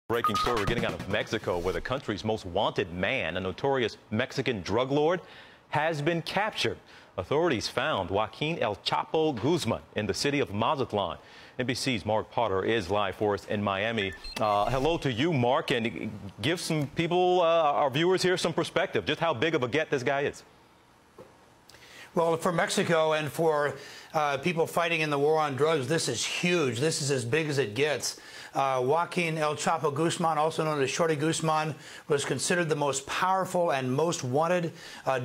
Breaking story we're getting out of Mexico, where the country's most wanted man, a notorious Mexican drug lord, has been captured. Authorities found Joaquin El Chapo Guzman in the city of Mazatlan. NBC's Mark Potter is live for us in Miami. Hello to you, Mark, and give some people, our viewers here, some perspective, just how big of a get this guy is. Well, for Mexico and for people fighting in the war on drugs, this is huge. This is as big as it gets. Joaquin El Chapo Guzman, also known as Shorty Guzman, was considered the most powerful and most wanted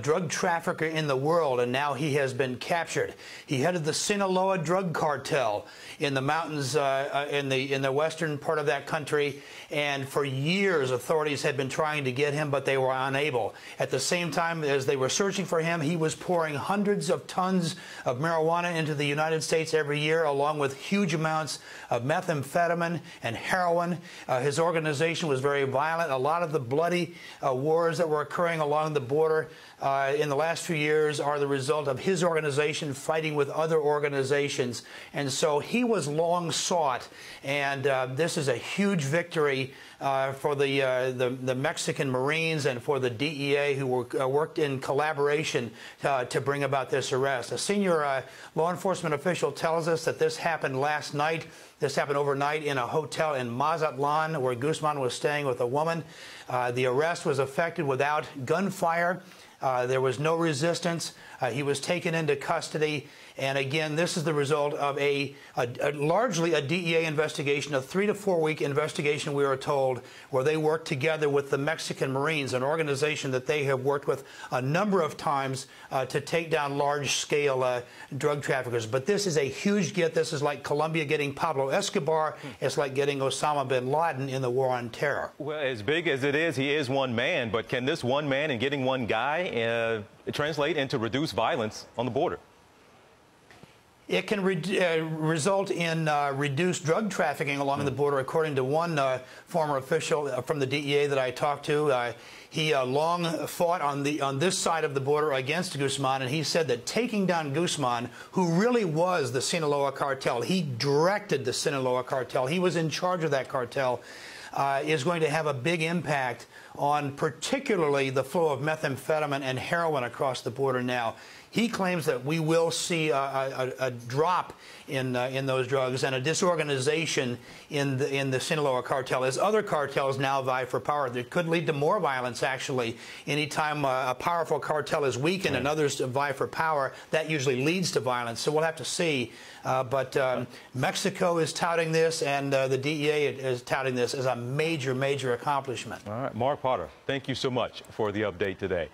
drug trafficker in the world, and now he has been captured. He headed the Sinaloa drug cartel in the mountains in the western part of that country, and for years authorities had been trying to get him, but they were unable. At the same time as they were searching for him, he was pouring hundreds of tons of marijuana into the United States every year, along with huge amounts of methamphetamine and heroin. His organization was very violent. A lot of the bloody wars that were occurring along the border in the last few years are the result of his organization fighting with other organizations. And so he was long sought, and this is a huge victory for the Mexican Marines and for the DEA, who worked in collaboration to bring about this arrest. A senior law enforcement official tells us that this happened last night. This happened overnight in a hotel in Mazatlan, where Guzman was staying with a woman. The arrest was effected without gunfire. There was no resistance. He was taken into custody. And again, this is the result of largely a DEA investigation, a 3 to 4 week investigation, we are told, where they worked together with the Mexican Marines, an organization that they have worked with a number of times to take down large-scale drug traffickers. But this is a huge get. This is like Colombia getting Pablo Escobar. It's like getting Osama bin Laden in the war on terror. Well, as big as it is, he is one man. But can this one man and getting one guy translate into reduced violence on the border? It can result in reduced drug trafficking along the border, according to one former official from the DEA that I talked to. He long fought on this side of the border against Guzman, and he said that taking down Guzman, who really was the Sinaloa cartel, he directed the Sinaloa cartel, he was in charge of that cartel, is going to have a big impact on particularly the flow of methamphetamine and heroin across the border now. He claims that we will see a drop in those drugs and a disorganization in the Sinaloa cartel as other cartels now vie for power. That could lead to more violence, actually. Anytime a powerful cartel is weakened and others vie for power, that usually leads to violence. So we'll have to see. But Mexico is touting this, and the DEA is touting this as a major, major accomplishment. All right, Mark Potter, thank you so much for the update today.